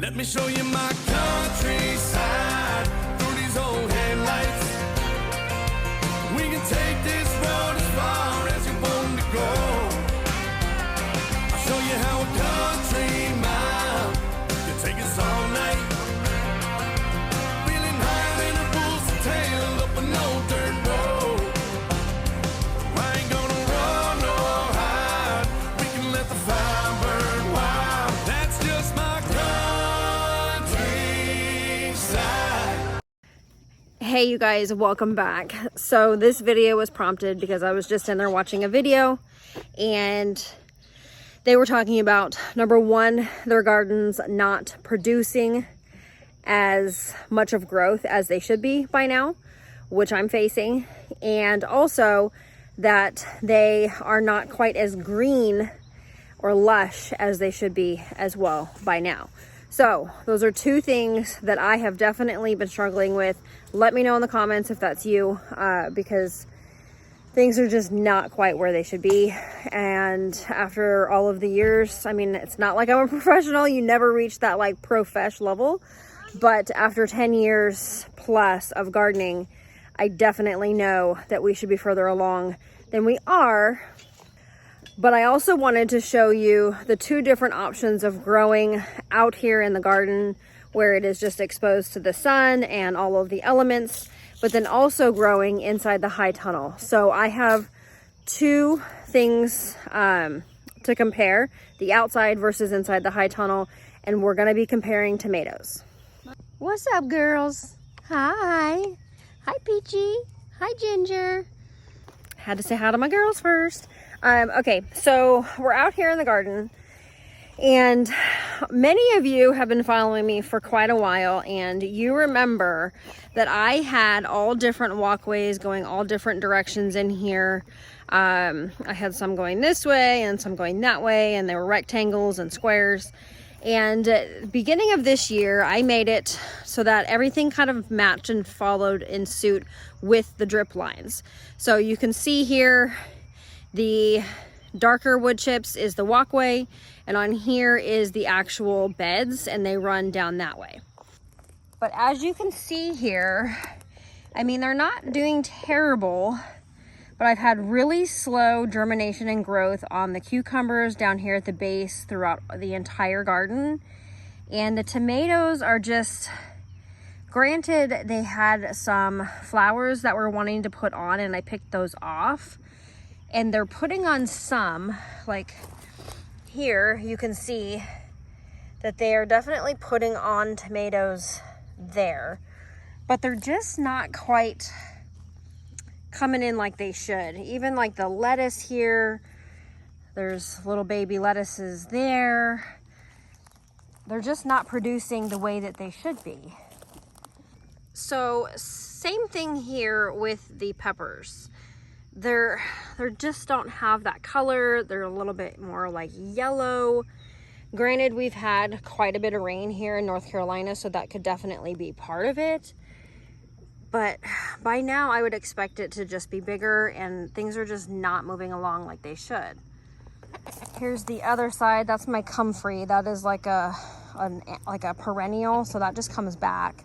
Let me show you my countryside through these old headlights. We can take this road as far as you want to go. I'll show you how a country mile can take us all night. Feeling higher than a bull's tail up an old dirt road. I ain't gonna run or hide. We can let the fire burn wild. That's just my countryside. Hey you guys, welcome back. So this video was prompted because I was just in there watching a video and they were talking about, number one, their gardens not producing as much of growth as they should be by now, which I'm facing, and also that they are not quite as green or lush as they should be as well by now. So those are two things that I have definitely been struggling with. Let me know in the comments if that's you, because things are just not quite where they should be. And after all of the years, I mean, it's not like I'm a professional. You never reach that like profesh level. But after 10 years plus of gardening, I definitely know that we should be further along than we are. But I also wanted to show you the two different options of growing out here in the garden where it is just exposed to the sun and all of the elements, but then also growing inside the high tunnel. So I have two things to compare, the outside versus inside the high tunnel, and we're gonna be comparing tomatoes. What's up, girls? Hi. Hi, Peachy. Hi, Ginger. Had to say hi to my girls first. Okay, so we're out here in the garden, and many of you have been following me for quite a while, and you remember that I had all different walkways going all different directions in here. I had some going this way and some going that way, and they were rectangles and squares. And at the beginning of this year, I made it so that everything kind of matched and followed in suit with the drip lines. So you can see here, the darker wood chips is the walkway, and on here is the actual beds, and they run down that way. But as you can see here, I mean, they're not doing terrible, but I've had really slow germination and growth on the cucumbers down here at the base throughout the entire garden. And the tomatoes are just, granted, they had some flowers that were wanting to put on, and I picked those off. And they're putting on some, like here, you can see that they are definitely putting on tomatoes there, but they're just not quite coming in like they should. Even like the lettuce here, there's little baby lettuces there. They're just not producing the way that they should be. So same thing here with the peppers. They just don't have that color. They're a little bit more like yellow. Granted, we've had quite a bit of rain here in North Carolina, so that could definitely be part of it. But by now I would expect it to just be bigger, and things are just not moving along like they should. Here's the other side. That's my comfrey. That is like a perennial, so that just comes back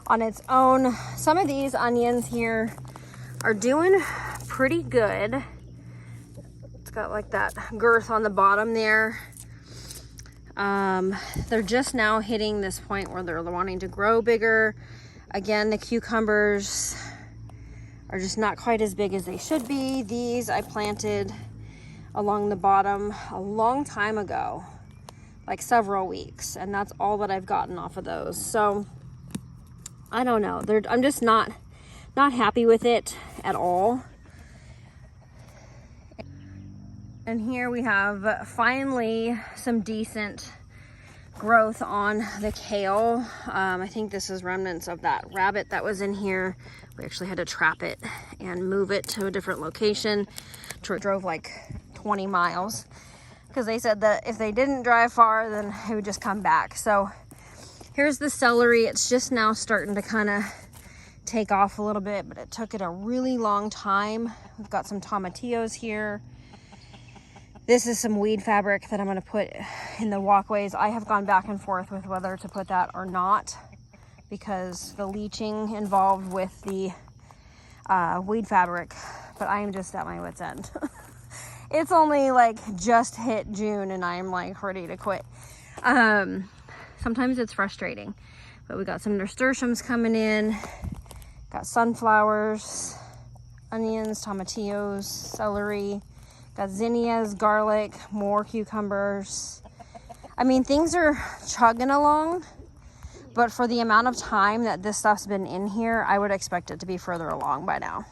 on its own. Some of these onions here are doing pretty good. It's got like that girth on the bottom there. They're just now hitting this point where they're wanting to grow bigger. Again, the cucumbers are just not quite as big as they should be. These I planted along the bottom a long time ago, like several weeks, and that's all that I've gotten off of those. So I don't know. I'm just not happy with it at all. And here we have finally some decent growth on the kale. I think this is remnants of that rabbit that was in here. We actually had to trap it and move it to a different location. Drove like 20 miles because they said that if they didn't drive far, then it would just come back. So here's the celery. It's just now starting to kind of take off a little bit, but it took it a really long time. We've got some tomatillos here. This is some weed fabric that I'm going to put in the walkways. I have gone back and forth with whether to put that or not because the leaching involved with the weed fabric, but I am just at my wit's end. It's only like just hit June and I'm like ready to quit. Sometimes it's frustrating, but we got some nasturtiums coming in, got sunflowers, onions, tomatillos, celery, got zinnias, garlic, more cucumbers. I mean, things are chugging along, but for the amount of time that this stuff's been in here, I would expect it to be further along by now.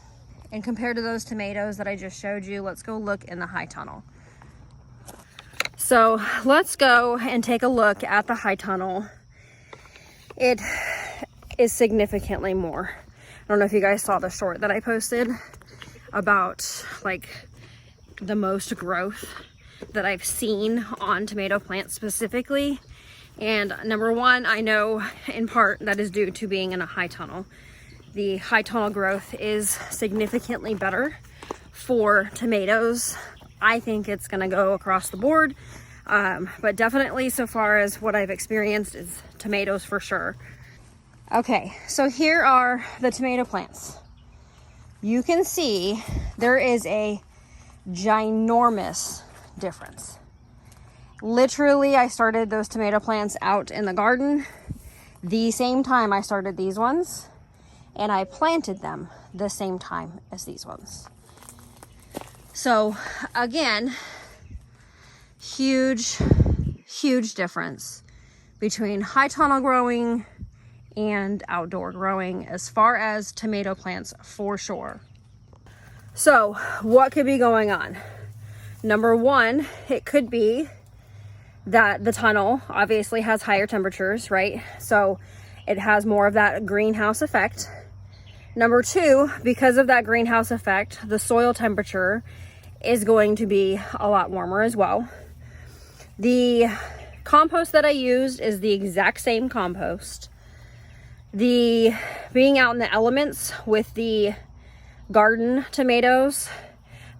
And compared to those tomatoes that I just showed you, let's go look in the high tunnel. So let's go and take a look at the high tunnel. It is significantly more. I don't know if you guys saw the short that I posted about like the most growth that I've seen on tomato plants specifically. And number one, I know in part that is due to being in a high tunnel. The high tunnel growth is significantly better for tomatoes. I think it's gonna go across the board, but definitely so far as what I've experienced is tomatoes for sure. Okay, so here are the tomato plants. You can see there is a ginormous difference. Literally, I started those tomato plants out in the garden the same time I started these ones, and I planted them the same time as these ones. So again, huge difference between high tunnel growing and outdoor growing as far as tomato plants for sure. So what could be going on? Number one, it could be that the tunnel obviously has higher temperatures, right? So it has more of that greenhouse effect. Number two, because of that greenhouse effect, the soil temperature is going to be a lot warmer as well. The compost that I used is the exact same compost. The being out in the elements with the garden tomatoes,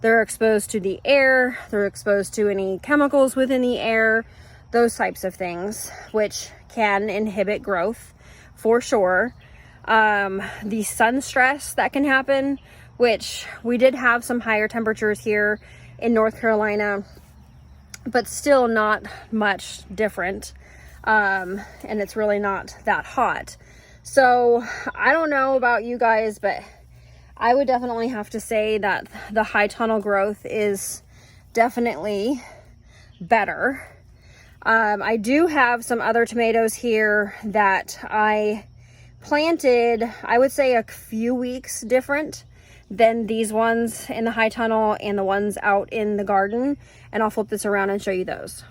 they're exposed to the air, they're exposed to any chemicals within the air, those types of things, which can inhibit growth for sure. The sun stress that can happen, which we did have some higher temperatures here in North Carolina, but still not much different. And it's really not that hot. So I don't know about you guys, but I would definitely have to say that the high tunnel growth is definitely better. I do have some other tomatoes here that I planted, I would say a few weeks different than these ones in the high tunnel and the ones out in the garden. And I'll flip this around and show you those.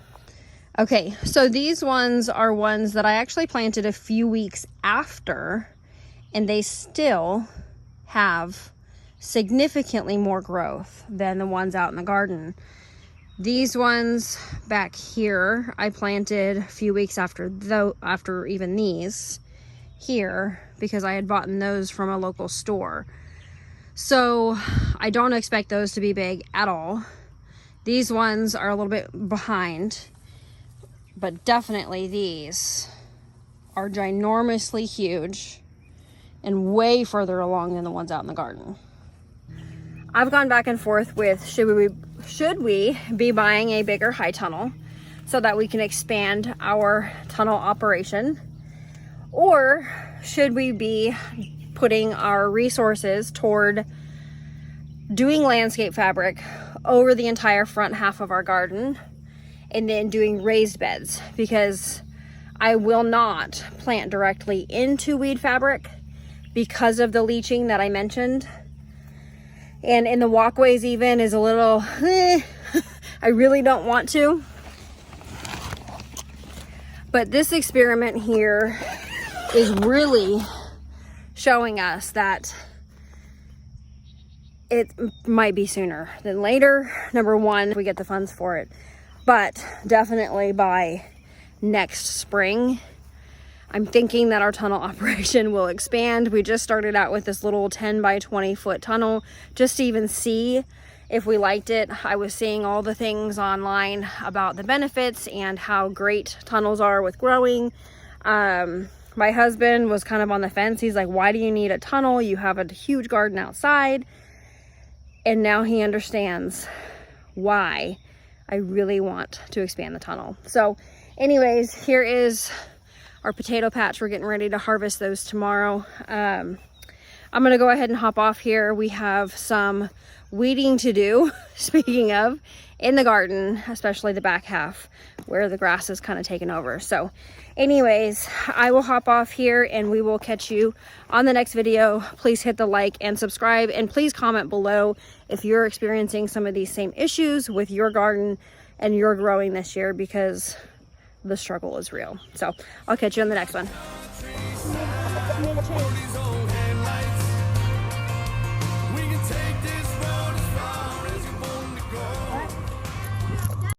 Okay, so these ones are ones that I actually planted a few weeks after, and they still have significantly more growth than the ones out in the garden. These ones back here, I planted a few weeks after even these here, because I had bought those from a local store. So I don't expect those to be big at all. These ones are a little bit behind, but definitely these are ginormously huge and way further along than the ones out in the garden. I've gone back and forth with should we be buying a bigger high tunnel so that we can expand our tunnel operation, or should we be putting our resources toward doing landscape fabric over the entire front half of our garden and then doing raised beds, because I will not plant directly into weed fabric because of the leaching that I mentioned. And in the walkways even is a little, I really don't want to. But this experiment here is really showing us that it might be sooner than later. Number one, we get the funds for it, but definitely by next spring, I'm thinking that our tunnel operation will expand. We just started out with this little 10 by 20 foot tunnel just to even see if we liked it. I was seeing all the things online about the benefits and how great tunnels are with growing. My husband was kind of on the fence. He's like, why do you need a tunnel? You have a huge garden outside. And now he understands why I really want to expand the tunnel. So anyways, here is our potato patch. We're getting ready to harvest those tomorrow. I'm gonna go ahead and hop off here. We have some weeding to do, speaking of, in the garden, especially the back half where the grass is kind of taken over. So anyways, I will hop off here and we will catch you on the next video. Please hit the like and subscribe, and please comment below if you're experiencing some of these same issues with your garden and your growing this year, because the struggle is real. So I'll catch you on the next one.